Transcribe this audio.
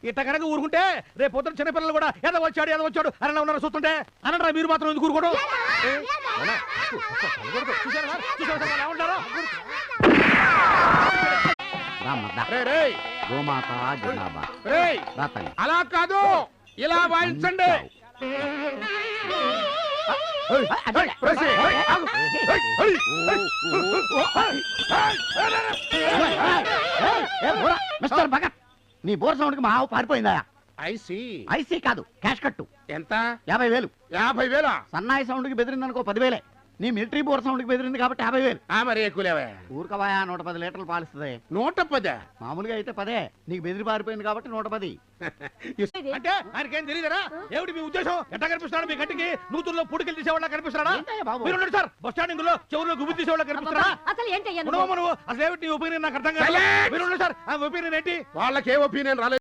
ఇట్ట కనుక ఊరుకుంటే రేపు పొద్దున చిన్నపిల్లలు కూడా ఏదో వచ్చాడు అని ఉన్నారు చూస్తుంటే అనంటారా మీరు మాత్రం ఎందుకు ఊరుకోవడం? అలా కాదు, ఇలా వాయించండి. మిస్టర్ భగత్, నీ బోర్ సౌండ్ కి మా ఆవు పారిపోయిందా? ఐసీ ఐసీ కాదు, క్యాష్ కట్టు. ఎంత? 50,000. 50,000? సన్నాయి సౌండ్ కి బెదిరిందనుకో 10,000. నీ మిలిటరీ బోర్ సౌండ్ కి బెదిరింది కాబట్టి 50,000. మరి ఎక్కువలేవా? ఊరుకవాయా, 110 లీటర్లు పాలిస్తుంది. 110? మామూలుగా అయితే 10. నీకు బెదిరి పారిపోయింది కాబట్టి 110. అంటే ఆయనకేం తెలియదరా? ఏమిటి మీ ఉద్దేశం? ఎట్లా కనిపిస్తున్నాడు మీ కంటికి? నూతుల్లో పూడికలు తీసేవాళ్ళ కనిపిస్తున్నాడా? మీరు సార్ బస్ స్టాండింగ్ లో చెవుల్లో గుబులు తీసేవాళ్ళ కనిపిస్తున్నాడా? అసలు ఏంటయ్యా నువ్వు అసలు ఏమిటి నీ ఒపీనియన్ నాకు అర్థం కాదు. మీరు సార్ ఆ ఒపీనియన్ ఏంటి? వాళ్ళకే ఒపీనియన్ రాలేదు.